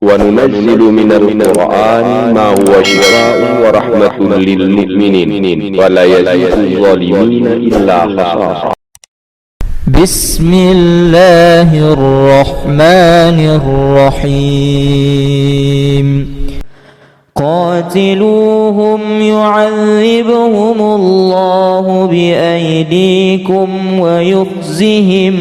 وننزل من القرآن ما هو شفاء ورحمة للمؤمنين ولا يزيد الظالمين إلا خسارا. بسم الله الرحمن الرحيم. قاتلوهم يعذبهم الله بأيديكم ويخزهم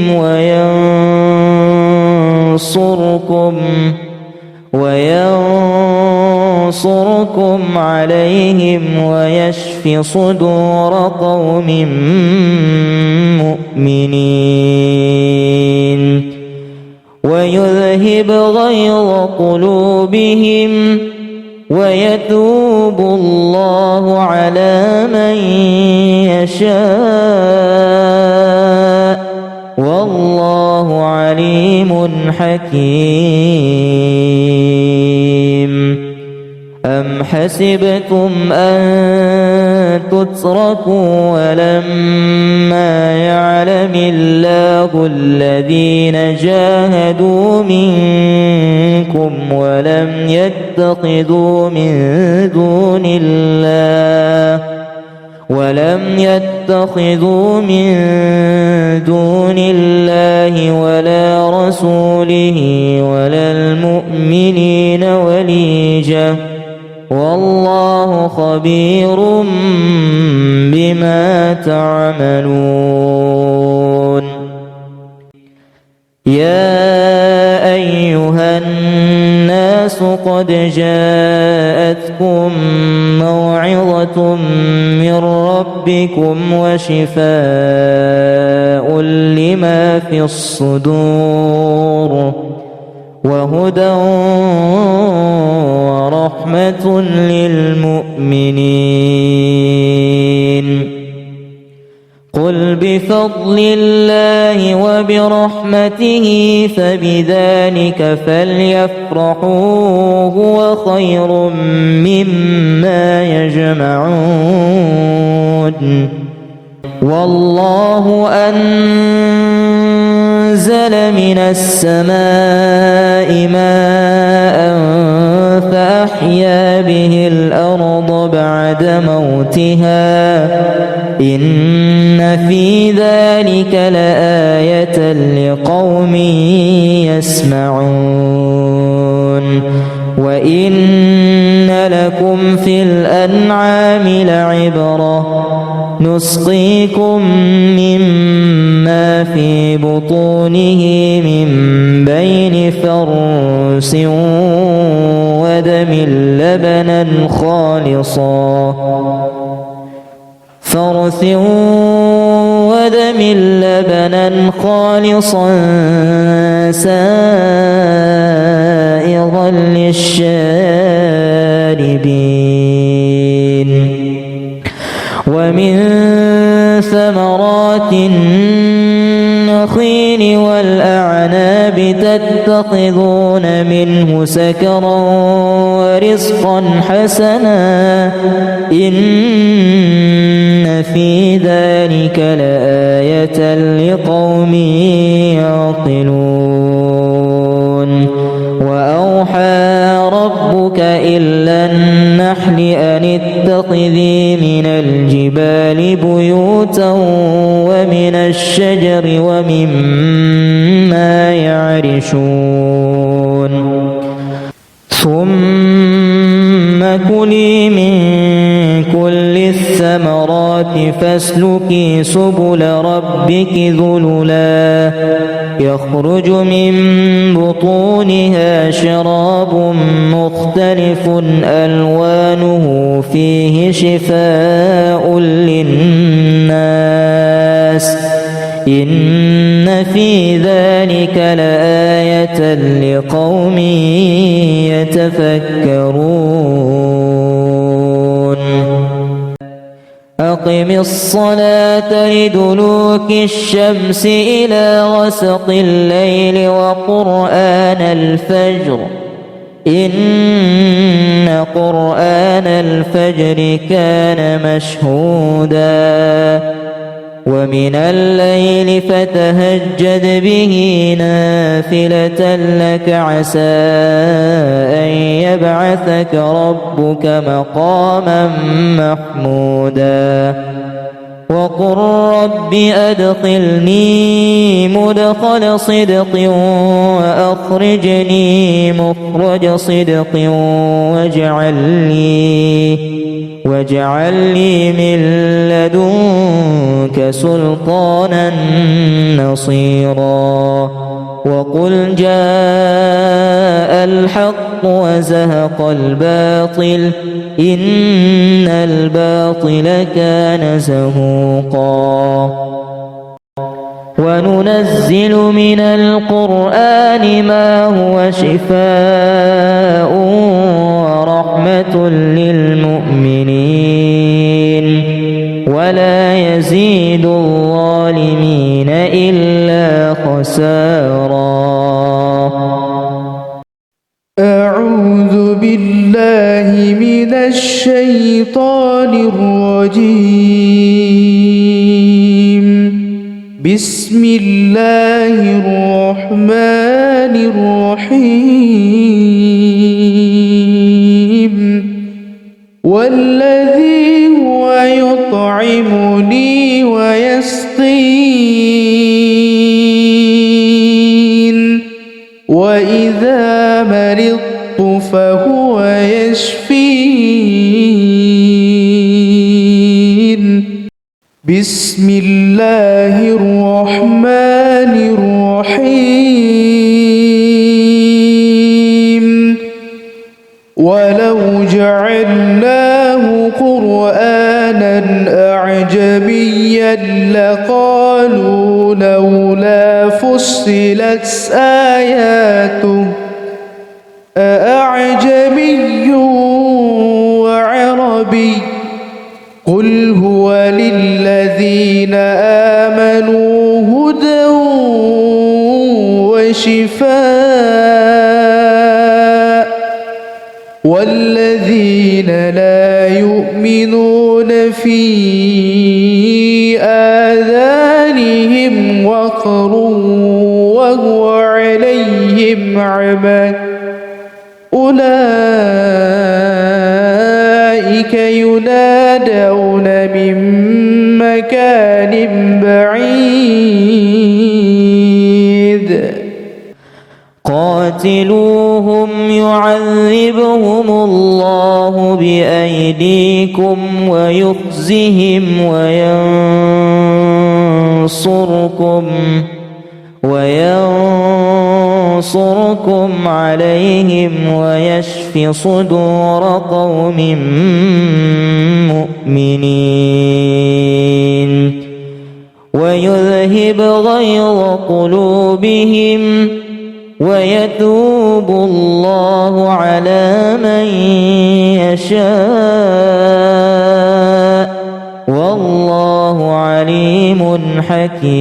وينصركم عليهم ويشف صدور قوم مؤمنين ويذهب غيظ قلوبهم ويتوب الله على من يشاء والله عليم حكيم. أم حسبتم أن تتركوا ولما يعلم الله الذين جاهدوا منكم ولم يتخذوا من دون الله ولا رسوله ولا المؤمنين وليجة والله خبير بما تعملون. يا أيها الناس قد جاءتكم موعظة من ربكم وشفاء لما في الصدور وهدى ورحمة للمؤمنين. قل بفضل الله وبرحمته فبذلك فليفرحوا هو خير مما يجمعون. والله أنزل من السماء ماء فأحيا به الأرض بعد موتها إن في ذلك لآية لقوم يسمعون. وإن لكم في الأنعام لعبرة نسقيكم مما في بطونه من بين فرث ودم لبنا خالصا سائغا للشاربين ومن ثمرات النخيل والأعناب تتخذون منه سكرا ورزقا حسنا إن في ذلك لآية لقوم يعقلون. وأوحى ربك إلى النحل أن اتخذي من الجبال بيوتا ومن الشجر ومما يعرشون. ثم كلي من كل الثمرات فاسلكي سبل ربك ذللا يخرج من بطونها شراب مختلف ألوانه فيه شفاء للناس إن في ذلك لآية لقوم يتفكرون. أقم الصلاة لدلوك الشمس إلى غسق الليل وقرآن الفجر إن قرآن الفجر كان مشهودا ومن الليل فتهجد به نافلة لك عسى يبعثك ربك مقاما محمودا وقل رب أدخلني مدخل صدق وأخرجني مخرج صدق واجعل لي من لدنك سلطانا نصيرا وقل جاء الحق وزهق الباطل إن الباطل كان زهوقا وننزل من القرآن ما هو شفاء ورحمة للمؤمنين ولا يزيد الظالمين إلا خسارا. أعوذ بالله من الشيطان الرجيم. بسم الله الرحمن الرحيم. والذي هو يطعمني ويسقين وإذا مرضت فهو يشفين. بسم الله الرحمن الرحيم. ولو جعلناه قرآنا أعجميا لقالوا لولا فصلت آياته أأعجمي وعربي قل هو للذين آمنوا هدى وشفاء والذين لا يؤمنون في آذانهم وقر وهو عليهم عمى أولئك ينادون من مكان بعيد. قاتلوهم يعذبهم الله بأيديكم ويخزهم وينصركم عليهم ويشف صدور قوم مؤمنين ويذهب غيظ قلوبهم ويتوب الله على من يشاء والله عليم حكيم.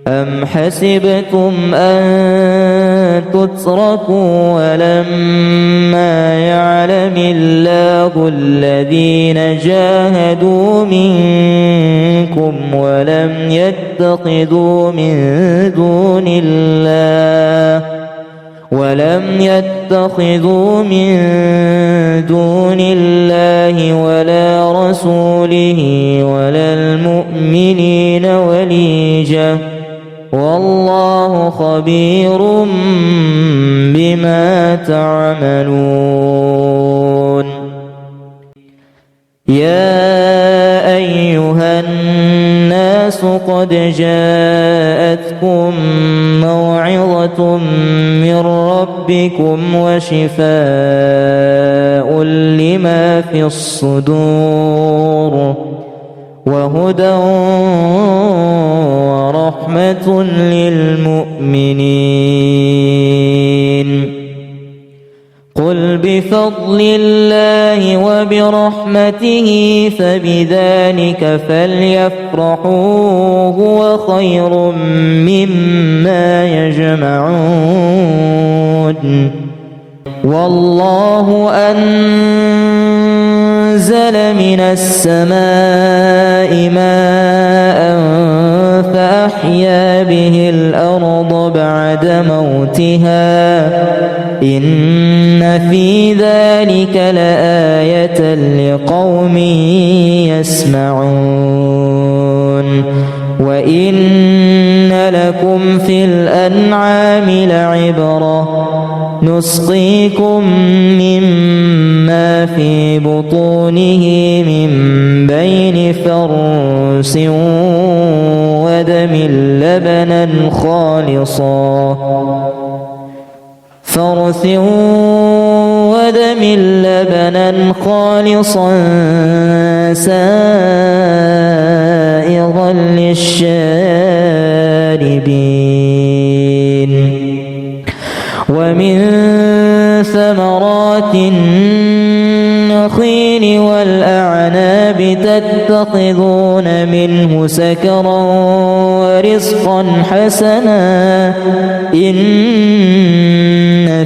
أم حسبتم أن تتركوا ولما يعلم الله الذين جاهدوا منكم ولم يتخذوا من دون الله ولا رسوله ولا المؤمنين وليجة والله خبير بما تعملون. يا أيها الناس قد جاءتكم موعظة من ربكم وشفاء لما في الصدور وهدى ورحمة للمؤمنين. قل بفضل الله وبرحمته فبذلك فليفرحوا هو خير مما يجمعون. والله أنزل من السماء ماء فأحيا به الأرض بعد موتها إن في ذلك لآية لقوم يسمعون وإن لكم في الأنعام لعبرة نسقيكم مما في بطونه من بين فرث ودم لبنا خالصا سائغا للشاربين ومن ثمرات النخيل والأعناب تتخذون منه سكرا ورزقا حسنا إن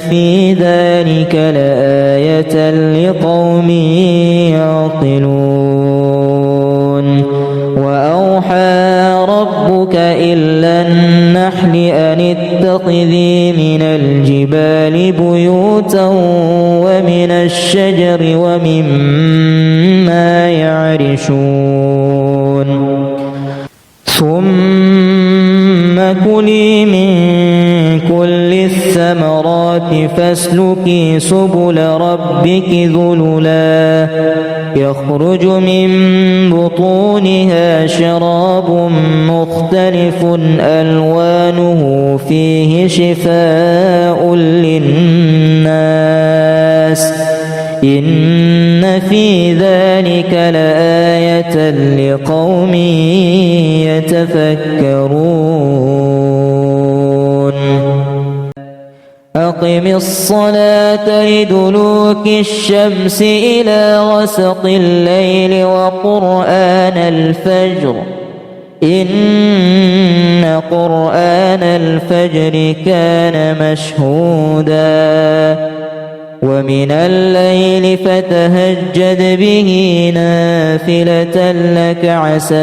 في ذلك لآية لقوم يعقلون وأوحى ربك إلى النحل أن اتخذي من الجبال بيوتا ومن الشجر ومما يعرشون ثم كلي من كل الثمرات فاسلكي سبل ربك ذللا يخرج من بطونها شراب مختلف ألوانه فيه شفاء للناس إن في ذلك لآية لقوم يتفكرون أقم الصلاة لدلوك الشمس إلى غسق الليل وقرآن الفجر إن قرآن الفجر كان مشهودا ومن الليل فتهجد به نافلة لك عسى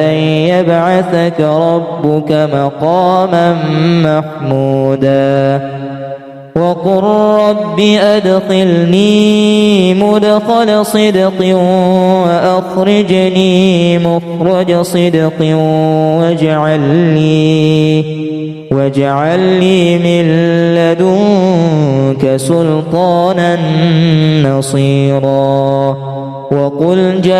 أن يبعثك ربك مقاما محمودا وقل رب أدخلني مدخل صدق وأخرجني مخرج صدق واجعل لي من لدنك سلطانا نصيرا وقل جاء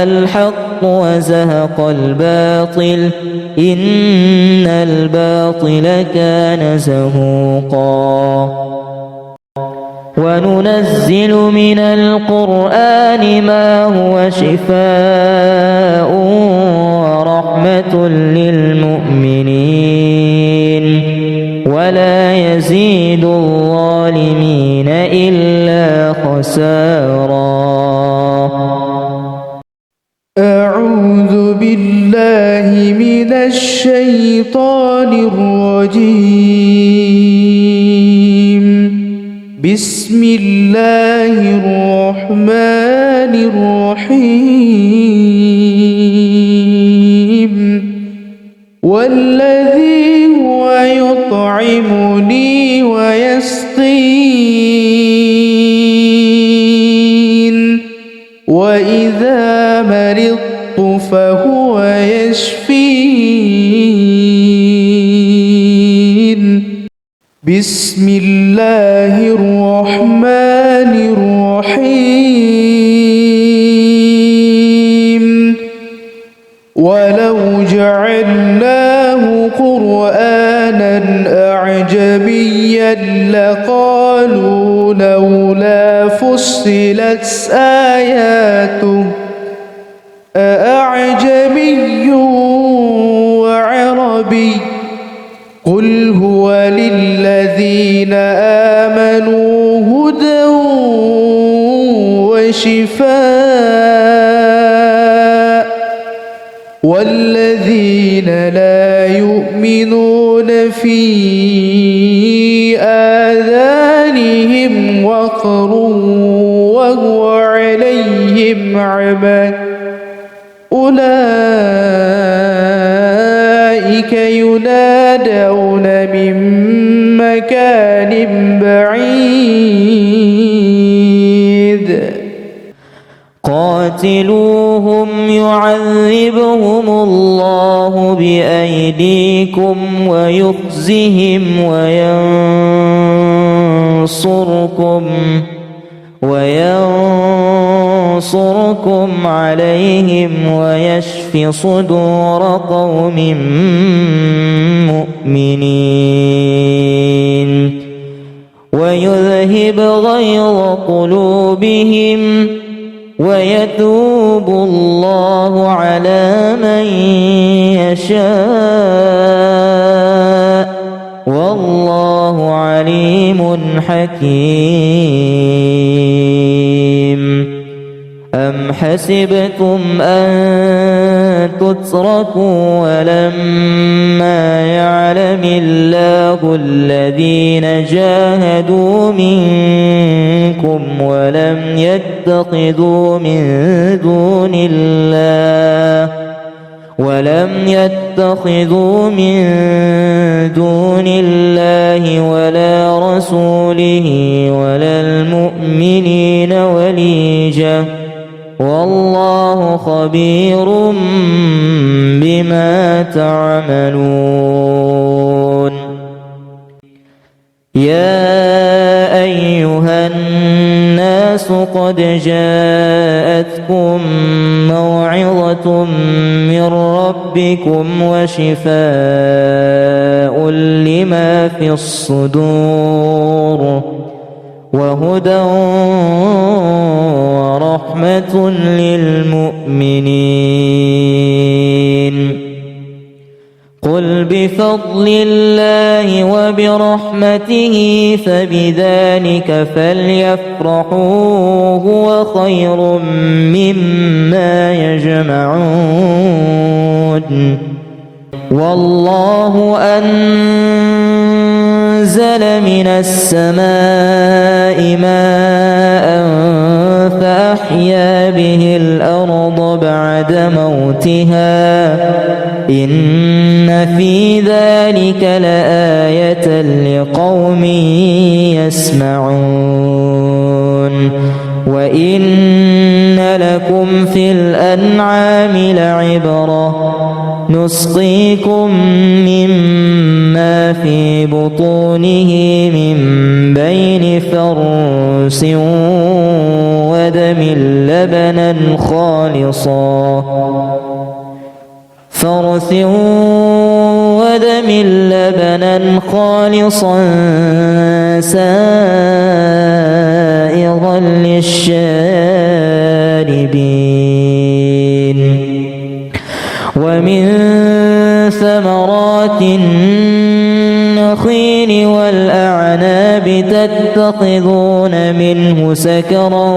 الحق وزهق الباطل إن الباطل كان زهوقا وننزل من القرآن ما هو شفاء ورحمة للمؤمنين ولا يزيد الظالمين إلا خسارا. أعوذ بالله من الشيطان الرجيم. بسم الله الرحمن الرحيم. والذي هو يطعمني ويسقين وإذا مرضت فهو يشفين. بسم الله الرحمن الرحيم. ولو جعلناه قرآنا أعجميا لقالوا لولا فصلت آياته أأعجمي وعربي قل هو للذين آمنوا هدى وشفاء والذين لا يؤمنون في آذانهم وقر عمى أولئك ينادون من مكان بعيد قاتلوهم يعذبهم الله بأيديكم ويخزهم وينصركم عليهم ويشف صدور قوم مؤمنين ويذهب غيظ قلوبهم ويتوب الله على من يشاء والله عليم حكيم. أم حسبتم أن تتركوا ولما يعلم الله الذين جاهدوا منكم ولم يتخذوا من دون الله ولا رسوله ولا المؤمنين وليجة والله خبير بما تعملون. يا أيها الناس قد جاءتكم موعظة من ربكم وشفاء لما في الصدور وهدى ورحمة للمؤمنين. قل بفضل الله وبرحمته فبذلك فليفرحوا هو خير مما يجمعون. والله أنزل من السماء ماء فأحيا به الأرض بعد موتها إن في ذلك لآية لقوم يسمعون. وإن لكم في الأنعام لعبرة نسقيكم مما في بطونه من بين فرث ودم لبنا خالصا سائغا للشاربين ومن ثمرات النخيل والأعناب تتخذون منه سكرا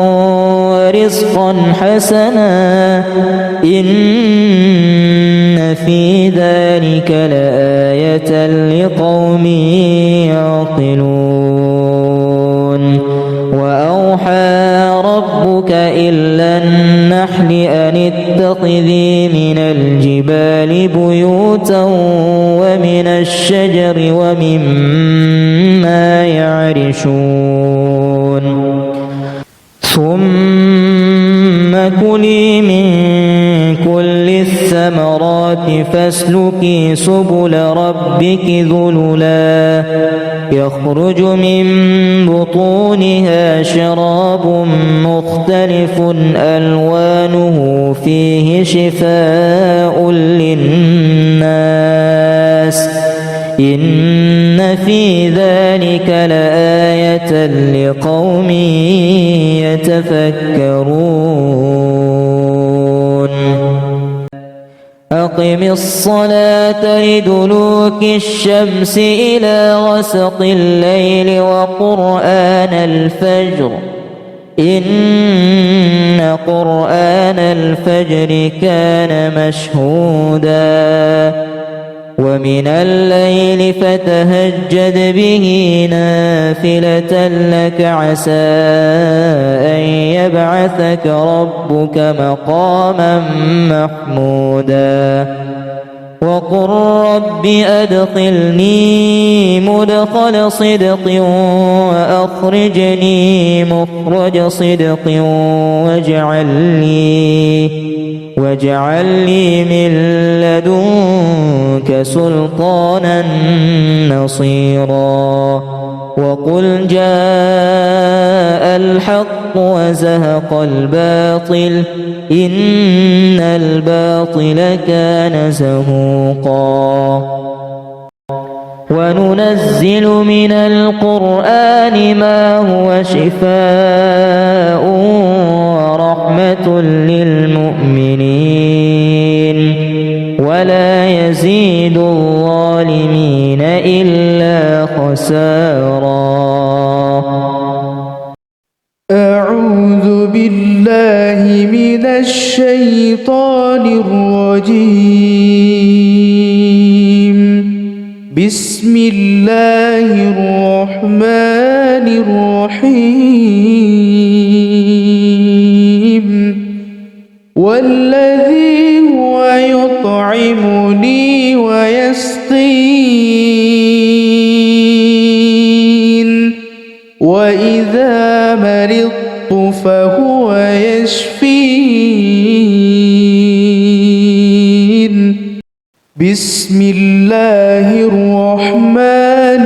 ورزقا حسنا إن في ذلك لآية لقوم يعقلون. وأوحى ربك إلى النحل أن اتخذي من الجبال بيوتا ومن الشجر ومما يعرشون ثم كلي من كل الثمرات فاسلكي سبل ربك ذللا يخرج من بطونها شراب مختلف ألوانه فيه شفاء للناس إن في ذلك لآية لقوم يتفكرون. أقم الصلاة لدلوك الشمس إلى غسق الليل وقرآن الفجر إن قرآن الفجر كان مشهودا ومن الليل فتهجد به نافلة لك عسى أن يبعثك ربك مقاما محمودا وقل رب أدخلني مدخل صدق وأخرجني مخرج صدق واجعل لي من لدنك سلطانا نصيرا وقل جاء الحق وزهق الباطل إن الباطل كان زهوقا وننزل من القرآن ما هو شفاء ورحمة للمؤمنين ولا يزيد الظالمين إلا خسارا. أعوذ بالله من الشيطان الرجيم. بسم الله الرحمن الرحيم. والذي هو يطعمني ويسقين وإذا مرضت فهو يشفين. بسم الله الرحمن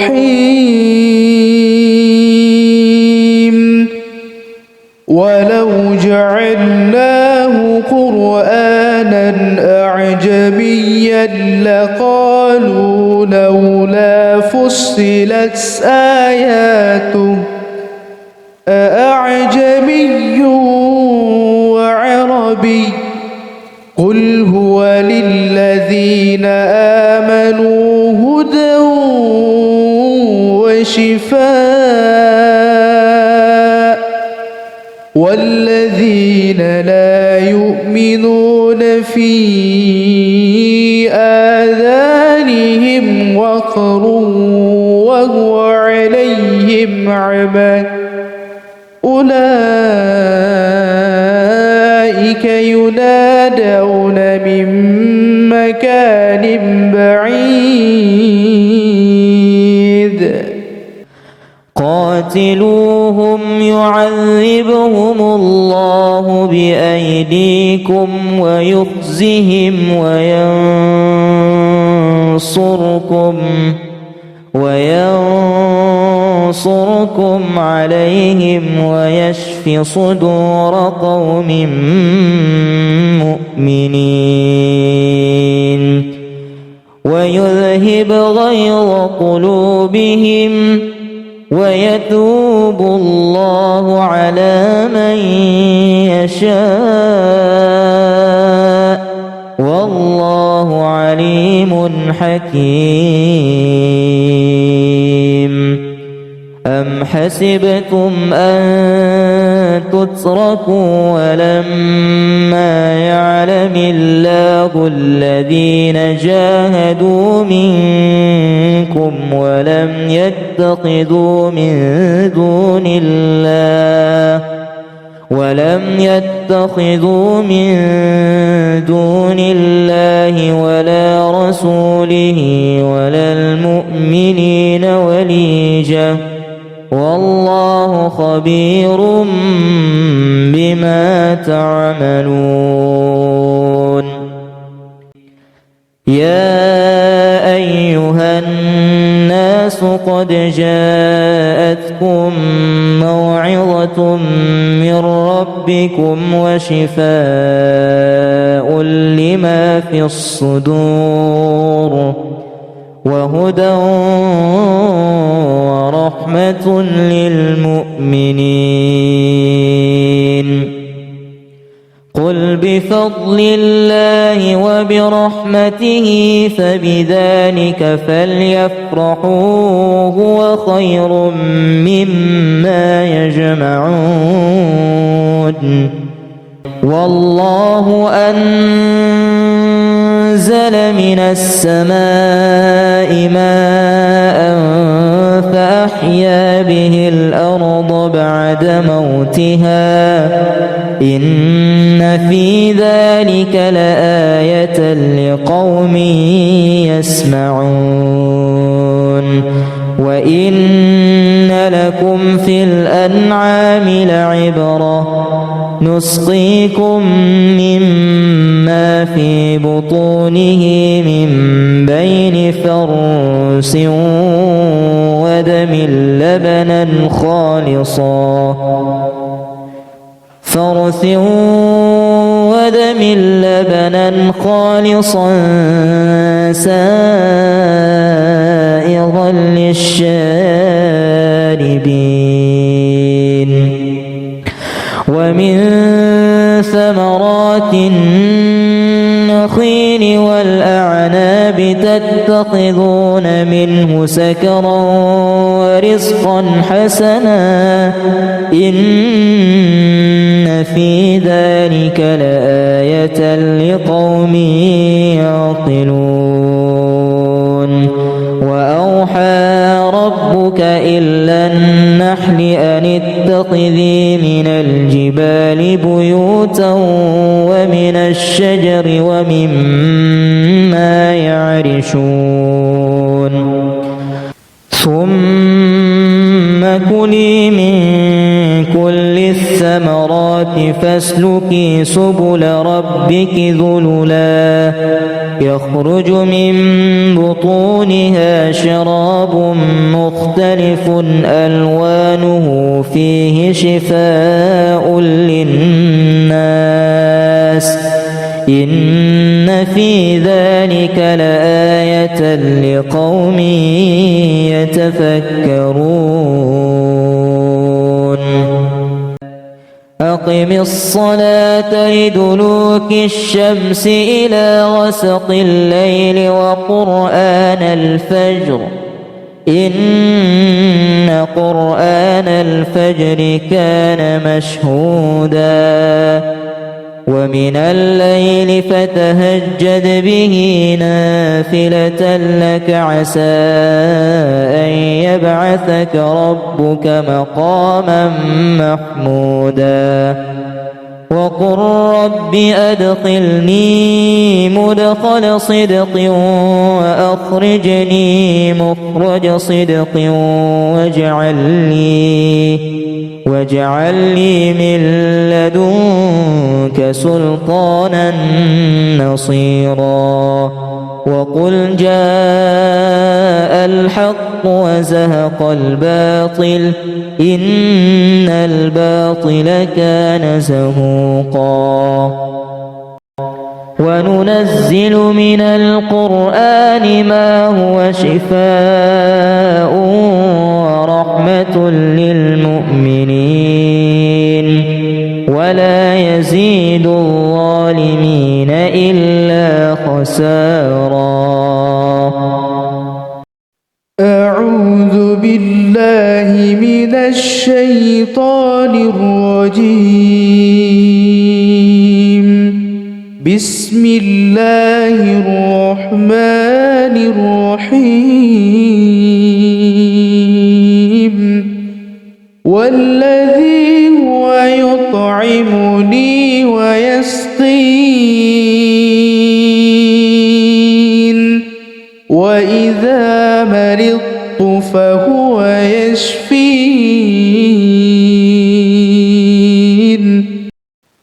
الرحيم. ولو جعلناه قرآنا أعجميا لقالوا لولا فصلت آياته أأعجمي وعربي قل هو للذين آمنوا هدى وشفاء والذين لا يؤمنون في آذانهم وقر وهو عليهم عمى أولئك ينادون من مكان بعيد. قاتلوهم يعذبهم الله بأيديكم ويخزهم وينصركم عليهم ويشف صدور قوم مؤمنين ويذهب غيظ قلوبهم ويتوب الله على من يشاء والله عليم حكيم. أم حسبتم أن تتركوا ولما يعلم الله الذين جاهدوا منكم ولم يتخذوا من دون الله ولا رسوله ولا المؤمنين وليجة والله خبير بما تعملون. يا أيها الناس قد جاءتكم موعظة من ربكم وشفاء لما في الصدور وهدى ورحمة للمؤمنين. قل بفضل الله وبرحمته فبذلك فليفرحوا هو خير مما يجمعون. والله أنزل أنزل من السماء ماء فأحيا به الأرض بعد موتها إن في ذلك لآية لقوم يسمعون وإن لكم في الأنعام لعبرة نسقيكم مما في بطونه من بين فرث ودم لبنا خالصا سائغا للشاربين ومن ثمرات النخيل والأعناب تتخذون منه سكرا ورزقا حسنا إن في ذلك لآية لقوم يعقلون وأوحى ربك إلى النحل أن اتخذي من الجبال بيوتا ومن الشجر ومما يعرشون ثم كلي من كل الثمرات فاسلكي سبل ربك ذللا يخرج من بطونها شراب مختلف ألوانه فيه شفاء للناس إن في ذلك لآية لقوم يتفكرون أقم الصلاة لدلوك الشمس إلى غسق الليل وقرآن الفجر إن قرآن الفجر كان مشهودا ومن الليل فتهجد به نافلة لك عسى أن يبعثك ربك مقاما محمودا وقل رب أدخلني مدخل صدق وأخرجني مخرج صدق واجعل لي من لدنك سلطانا نصيرا وقل جاء الحق وزهق الباطل إن الباطل كان زهوقا وننزل من القرآن ما هو شفاء ورحمة للمؤمنين ولا يزيد الظالمين إلا خسارا. أعوذ بالله من الشيطان الرجيم. بسم الله الرحمن الرحيم. والذي هو يطعمني ويسقين وإذا مرضت فهو يشفين.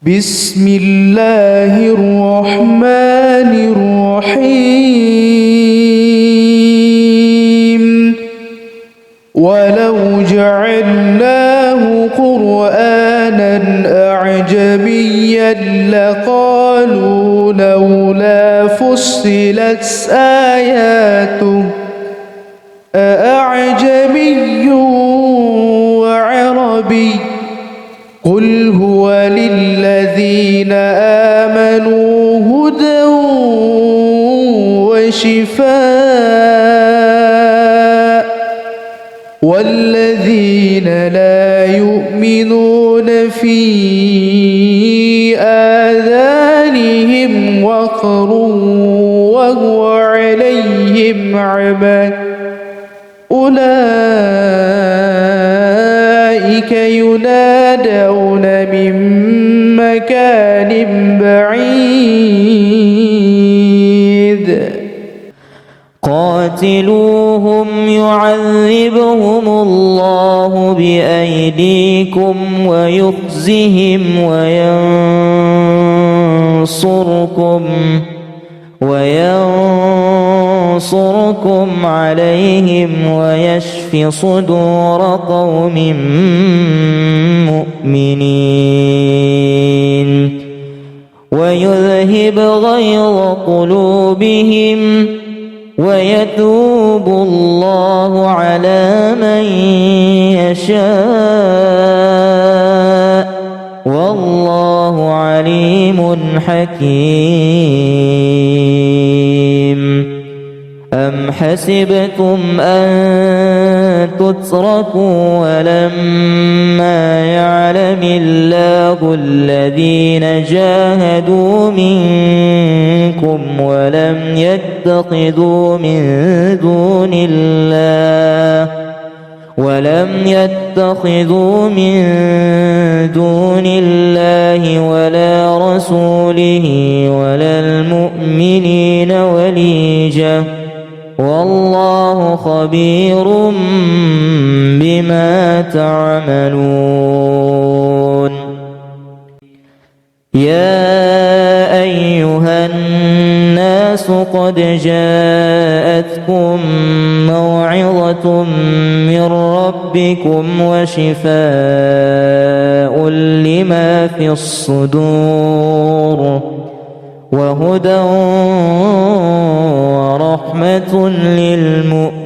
بسم الله الرحمن الرحيم. ولو جعلناه قرآنا أعجميا لقالوا لولا فصلت آياته أأعجمي وعربي قل هو للذين آمنوا هدى وشفاء والذين لا يؤمنون في آذانهم وقر بهم عمى أولئك ينادون من مكان بعيد قاتلوهم يعذبهم الله بأيديكم ويخزهم وينصركم عليهم ويشف صدور قوم مؤمنين ويذهب غيظ قلوبهم ويتوب الله على من يشاء والله عليم حكيم أم حسبتم أن تتركوا ولما يعلم الله الذين جاهدوا منكم ولم يتخذوا من دون الله ولا رسوله ولا المؤمنين وليجة والله خبير بما تعملون يا أيها الناس قد جاءتكم موعظة من ربكم وشفاء لما في الصدور وهدى ورحمة للمؤمنين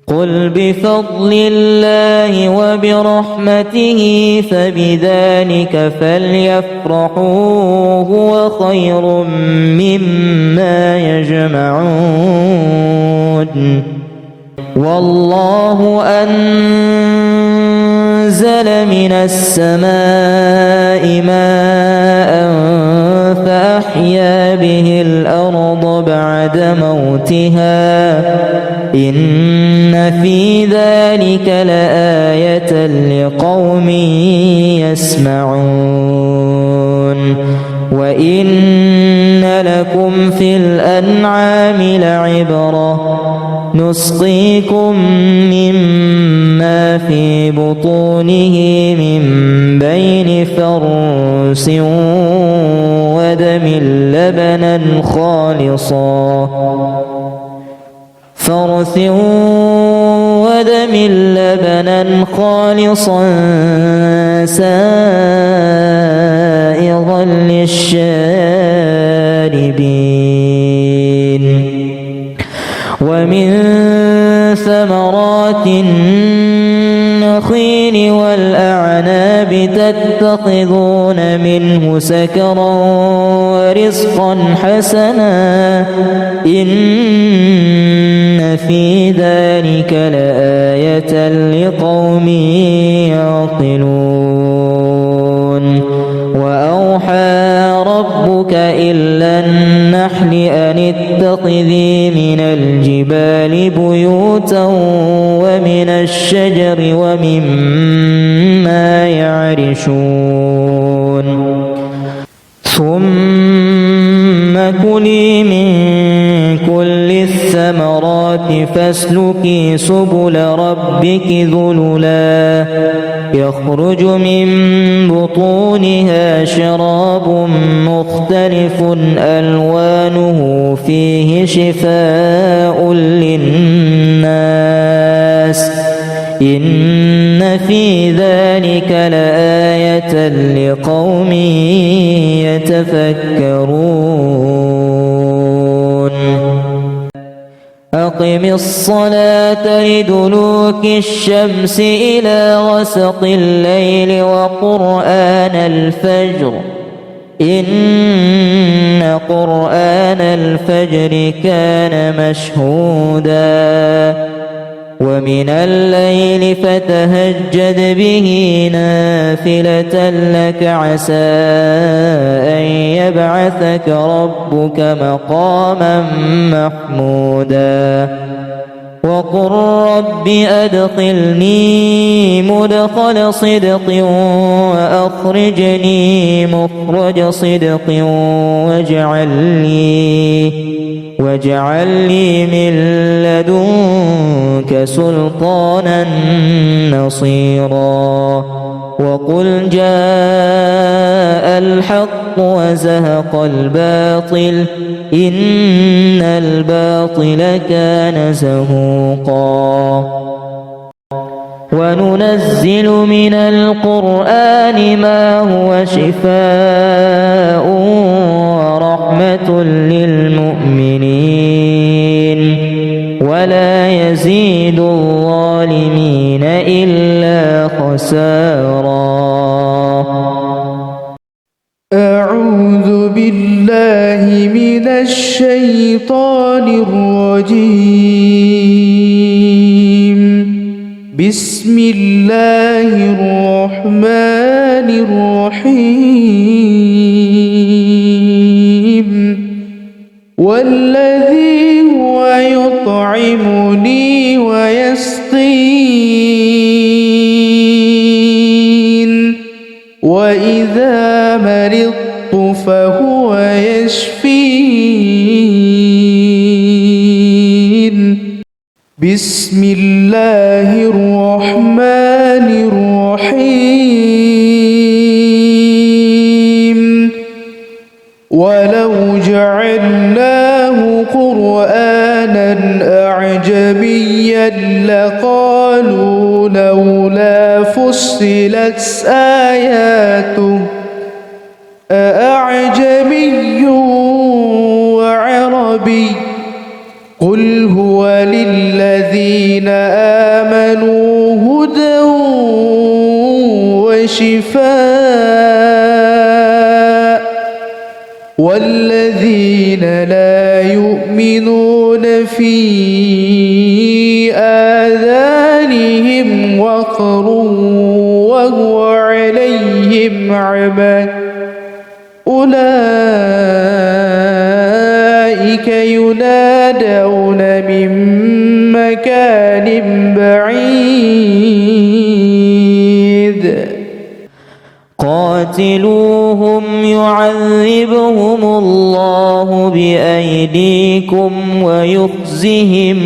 قل بفضل الله وبرحمته فبذلك فليفرحوا هو خير مما يجمعون والله أنزل من السماء ماء فأحيا به الأرض بعد موتها إن في ذلك لآية لقوم يسمعون وإن لكم في الأنعام لعبرة نسقيكم مما في بطونه من بين فرث ودم لبنا خالصا سائغا للشاربين ومن ثمرات النخيل والأعناب تتخذون منه سكرا ورزقا حسنا إن في ذلك لآية لقوم يعقلون وأوحى ربك إلى النحل أن اتخذي من الجبال بيوتا ومن الشجر ومما يعرشون ثم كلي من كل الثمرات فاسلكي سبل ربك ذللا يخرج من بطونها شراب مختلف ألوانه فيه شفاء للناس إن في ذلك لآية لقوم يتفكرون أقم الصلاة لدلوك الشمس إلى غسق الليل وقرآن الفجر إن قرآن الفجر كان مشهودا ومن الليل فتهجد به نافلة لك عسى أن يبعثك ربك مقاما محمودا وقل رب أدخلني مدخل صدق وأخرجني مخرج صدق واجعل لي من لدنك سلطانا نصيرا وقل جاء الحق وزهق الباطل إن الباطل كان زهوقا وننزل من القرآن ما هو شفاء ورحمة للمؤمنين ولا يزيد الظالمين إلا خسارا. أعوذ بالله من الشيطان الرجيم. بسم الله الرحمن الرحيم. والذي هو يطعمني ويسقين وإذا مرضت فهو يشفين. بسم الله الرحمن الرحيم. ولو جعلناه قرآنا أعجميا لقالوا لولا فصلت آياته أأعجمي وعربي قل هو للذين آمنوا هدى وشفاء والذين لا يؤمنون في آذانهم وقر وهو عليهم عمى أولئك ينادون من مكان بعيد. قاتلوهم يعذبهم الله بأيديكم ويخزهم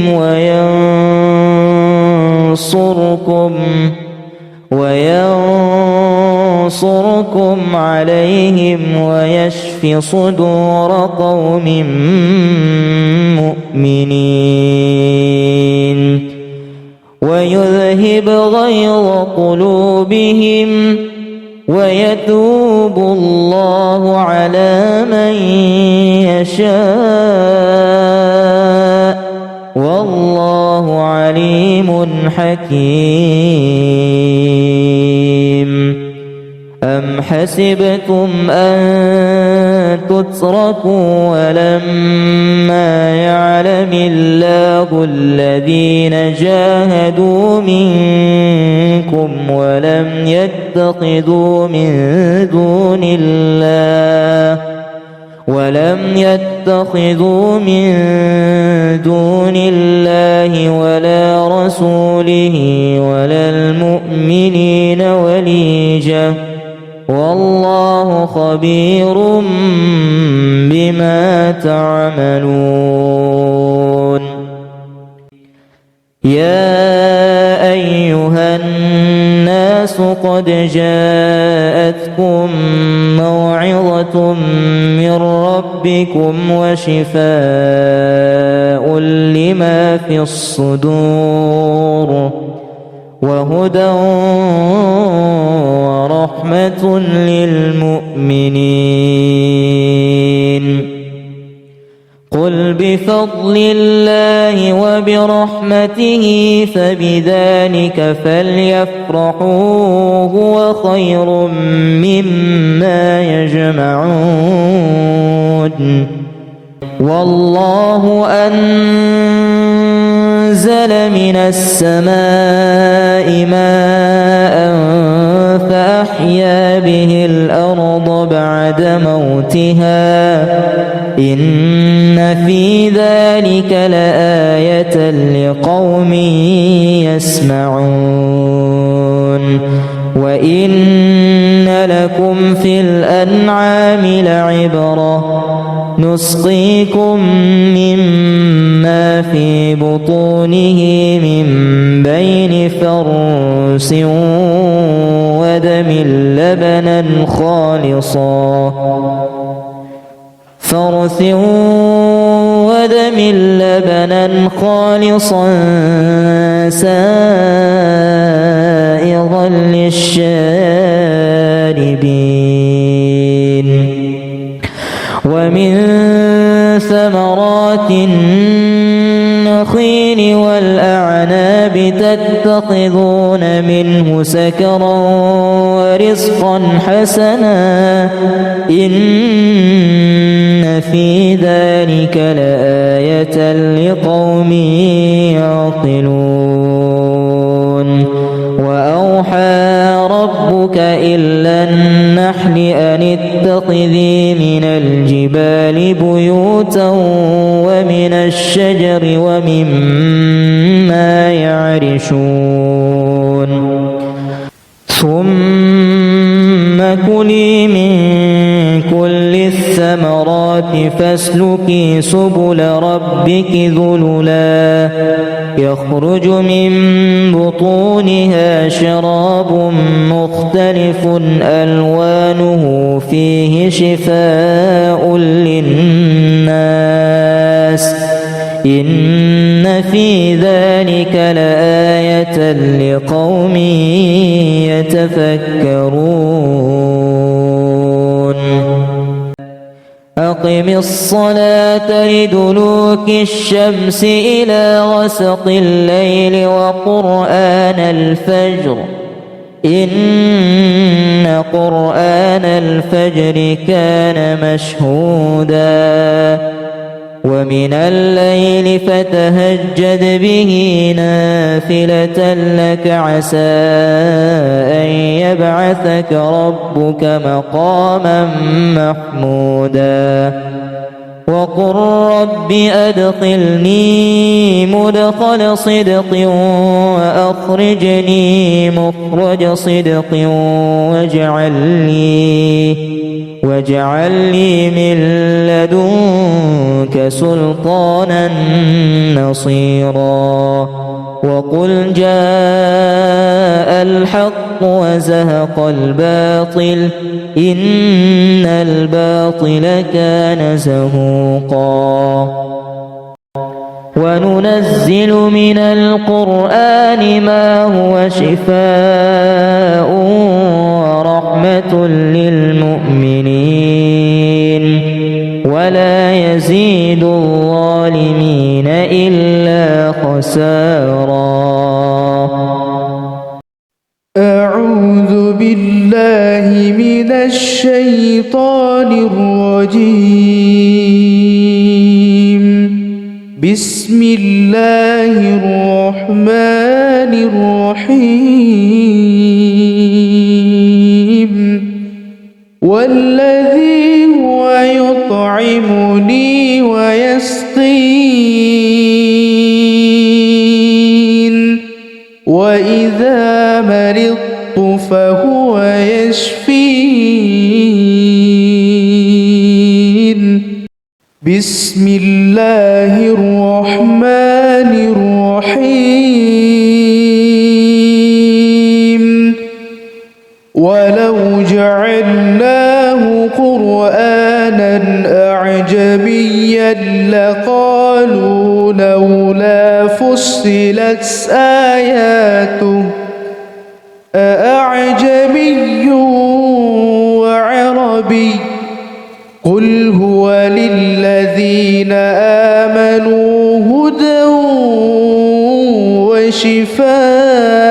وينصركم عليهم ويشف صدور قوم مؤمنين ويذهب غيظ قلوبهم ويتوب الله على من يشاء والله عليم حكيم. أم حسبتم أن تتركوا ولما يعلم الله الذين جاهدوا منكم ولم يتخذوا من دون الله ولا رسوله ولا المؤمنين وليجة والله خبير بما تعملون. يا أيها الناس قد جاءتكم موعظة من ربكم وشفاء لما في الصدور وهدى ورحمة للمؤمنين. قل بفضل الله وبرحمته فبذلك فليفرحوا هو خير مما يجمعون. والله أنزل أنزل من السماء ماء فأحيا به الأرض بعد موتها إن في ذلك لآية لقوم يسمعون وإن لكم في الأنعام لعبرة نسقيكم مما في بطونه من بين فرث ودم لبنا خالصا سائغا للشاربين ومن ثمرات النخيل والأعناب تتخذون منه سكرا ورزقا حسنا إن في ذلك لآية لقوم يعقلون وأوحى ربك إلى النحل أن اتخذي من الجبال بيوتا ومن الشجر ومما يعرشون ثم كلي من كل الثمرات فاسلكي سبل ربك ذللا يخرج من بطونها شراب مختلف ألوانه فيه شفاء للناس إن في ذلك لآية لقوم يتفكرون أقم الصلاة لدلوك الشمس إلى غسق الليل وقرآن الفجر إن قرآن الفجر كان مشهودا ومن الليل فتهجد به نافلة لك عسى أن يبعثك ربك مقاما محمودا وقل رب أدخلني مدخل صدق وأخرجني مخرج صدق واجعل لي من لدنك سلطانا نصيرا وقل جاء الحق وزهق الباطل إن الباطل كان زهوقا وننزل من القرآن ما هو شفاء ورحمة للمؤمنين ولا يزيد الظالمين إلا خسارا. أعوذ بالله من الشيطان الرجيم. بسم الله الرحمن الرحيم. والذي هو يطعمني ويسقين وإذا مرضت فهو يشفين. بسم الله الرحمن الرحيم. ولو جعلناه قرآنا أعجميا لقالوا لولا فصلت آياته أأعجمي وعربي قل هو للذين آمنوا هدى وشفاء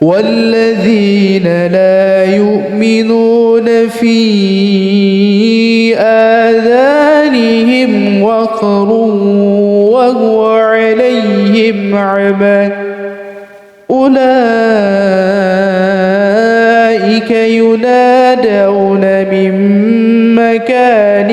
والذين لا يؤمنون في آذانهم وقر ورحمة أولئك ينادون من مكان